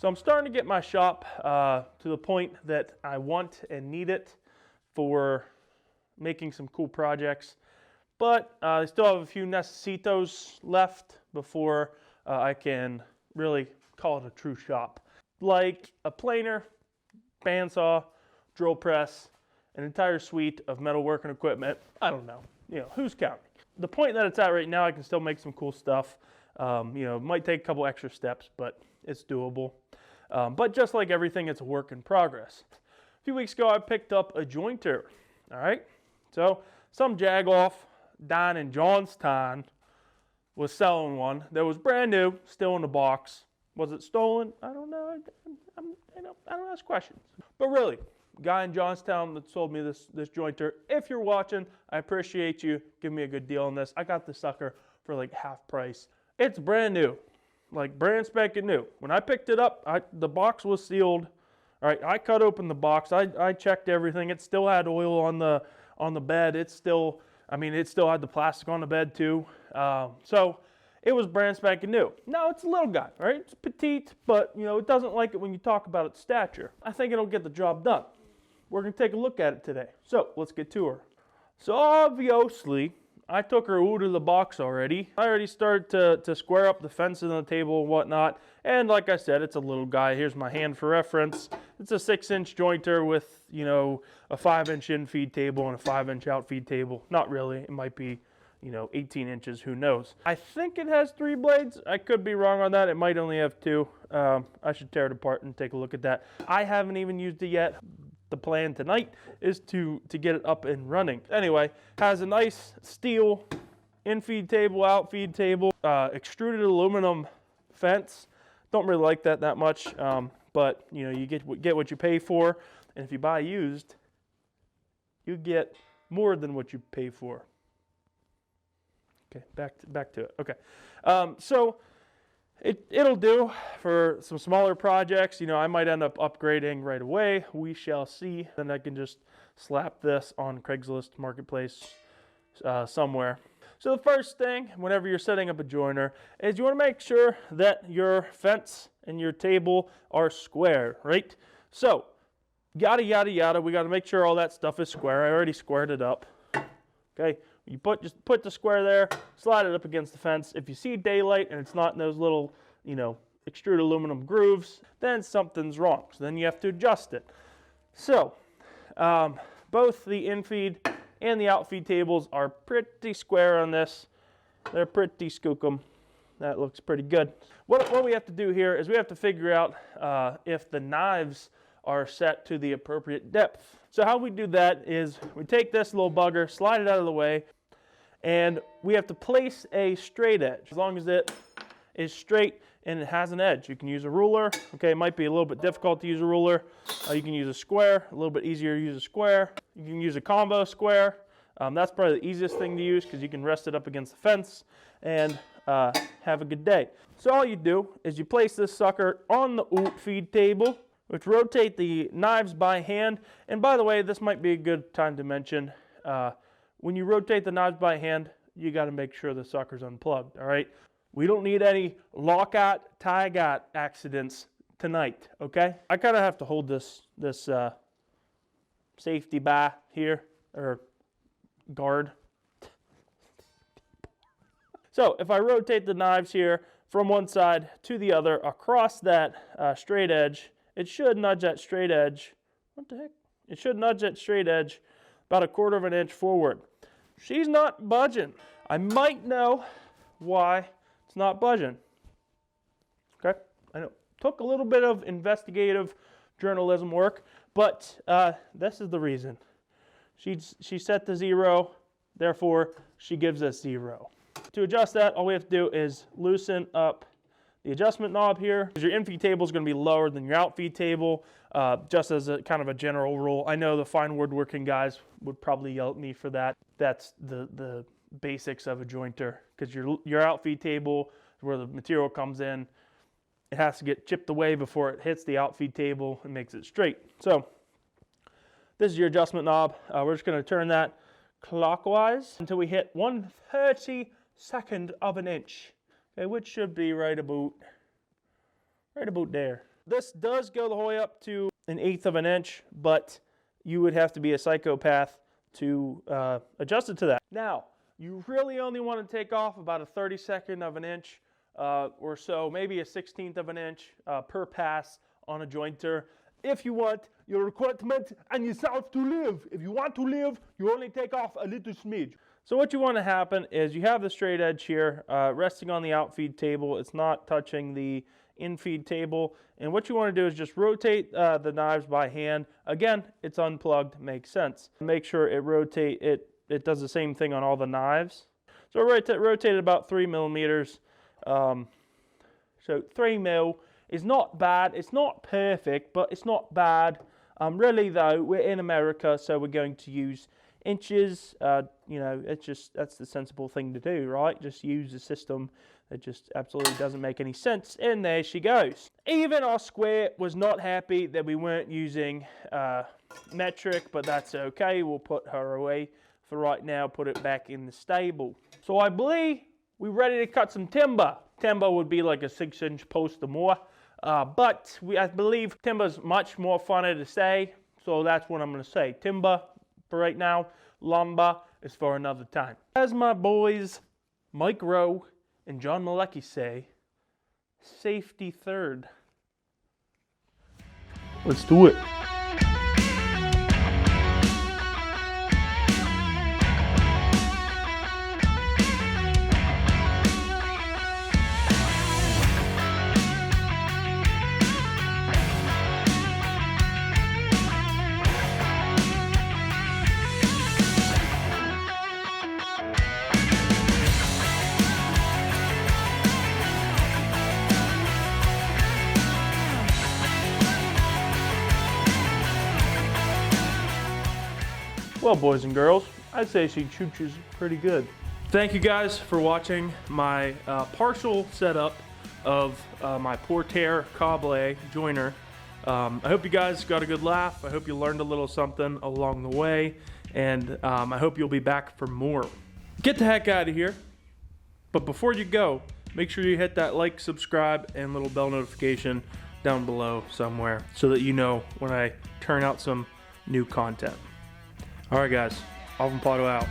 So I'm starting to get my shop to the point that I want and need it for making some cool projects. But I still have a few necesitos left before I can really call it a true shop. Like a planer, bandsaw, drill press, an entire suite of metalworking equipment. I don't know, who's counting? The point that it's at right now, I can still make some cool stuff. It might take a couple extra steps, but it's doable. But just like everything, it's a work in progress. A few weeks ago, I picked up a jointer. All right, so some jagoff down in Johnstown was selling one that was brand new, still in the box. Was it stolen? I don't know. I don't ask questions. But really, guy in Johnstown that sold me this jointer. If you're watching, I appreciate you. Give me a good deal on this. I got this sucker for like half price. It's brand new, like brand spanking new. When I picked it up, the box was sealed. All right, I cut open the box. I checked everything. It still had oil on the bed. It still had the plastic on the bed too. So it was brand spanking new. Now it's a little guy, right? It's petite, but it doesn't like it when you talk about its stature. I think it'll get the job done. We're gonna take a look at it today. So let's get to her. So obviously, I took her out of the box already. I already started to square up the fences on the table and whatnot. And like I said, it's a little guy. Here's my hand for reference. It's a 6-inch jointer with, a 5-inch in feed table and a 5-inch out feed table. Not really. It might be, 18 inches. Who knows? I think it has 3 blades. I could be wrong on that. It might only have 2. I should tear it apart and take a look at that. I haven't even used it yet. The plan tonight is to get it up and running. Anyway, has a nice steel in feed table, out feed table, extruded aluminum fence. Don't really like that much, but you get what you pay for, and if you buy used, you get more than what you pay for. Okay, back to it. Okay, so it'll do for some smaller projects. I might end up upgrading right away. We shall see. Then I can just slap this on Craigslist Marketplace somewhere. So the first thing, whenever you're setting up a joiner, is you want to make sure that your fence and your table are square, right? So, yada, yada, yada. We got to make sure all that stuff is square. I already squared it up. Okay, just put the square there, slide it up against the fence. If you see daylight and it's not in those little, extruded aluminum grooves, then something's wrong. So then you have to adjust it. So, both the in-feed and the out-feed tables are pretty square on this. They're pretty skookum. That looks pretty good. What we have to do here is we have to figure out if the knives are set to the appropriate depth. So how we do that is we take this little bugger, slide it out of the way, and we have to place a straight edge. As long as it is straight and it has an edge. You can use a ruler. Okay, it might be a little bit difficult to use a ruler. You can use a square, a little bit easier to use a square. You can use a combo square. That's probably the easiest thing to use because you can rest it up against the fence and have a good day. So all you do is you place this sucker on the out feed table, which rotate the knives by hand. And by the way, this might be a good time to mention, when you rotate the knives by hand, you got to make sure the sucker's unplugged, all right? We don't need any lockout, tie-out accidents tonight, okay? I kind of have to hold this safety bar here, or guard. So if I rotate the knives here from one side to the other across that straight edge, it should nudge that straight edge. What the heck? It should nudge that straight edge about 1/4 of an inch forward. She's not budging. I might know why it's not budging. Okay, I know. Took a little bit of investigative journalism work, but this is the reason. She set to 0, therefore she gives us 0. To adjust that, all we have to do is loosen up the adjustment knob here. Your in-feed table is going to be lower than your out-feed table, just as a kind of a general rule. I know the fine woodworking guys would probably yell at me for that. That's the basics of a jointer, because your out-feed table is where the material comes in. It has to get chipped away before it hits the out-feed table and makes it straight. So this is your adjustment knob. We're just going to turn that clockwise until we hit 1/32 of an inch. Okay, which should be right about there. This does go the whole way up to 1/8 of an inch, but you would have to be a psychopath to adjust it to that. Now, you really only want to take off about a 32nd of an inch or so, maybe a 1/16 of an inch per pass on a jointer. If you want your equipment and yourself to live. If you want to live, you only take off a little smidge. So what you want to happen is you have the straight edge here resting on the outfeed table. It's not touching the infeed table. And what you want to do is just rotate the knives by hand. Again, it's unplugged, makes sense. Make sure it does the same thing on all the knives. So rotate about 3 millimeters. So 3 mil is not bad. It's not perfect, but it's not bad. Really though, we're in America, so we're going to use inches. You know, that's the sensible thing to do, right? Just use the system that just absolutely doesn't make any sense. And there she goes. Even our square was not happy that we weren't using metric, but that's okay. We'll put her away for right now, put it back in the stable. So I believe we're ready to cut some timber. Timber would be like a 6-inch post or more. But I believe timber's much more funner to say, so that's what I'm going to say. Timber for right now, lumber is for another time. As my boys Mike Rowe and John Malecki say, safety third. Let's do it. Well, boys and girls, I'd say she chooches pretty good. Thank you guys for watching my partial setup of my Porter Cable joiner. I hope you guys got a good laugh. I hope you learned a little something along the way, and I hope you'll be back for more. Get the heck out of here. But before you go, make sure you hit that like, subscribe, and little bell notification down below somewhere so that you know when I turn out some new content. All right, guys. Avvampato out.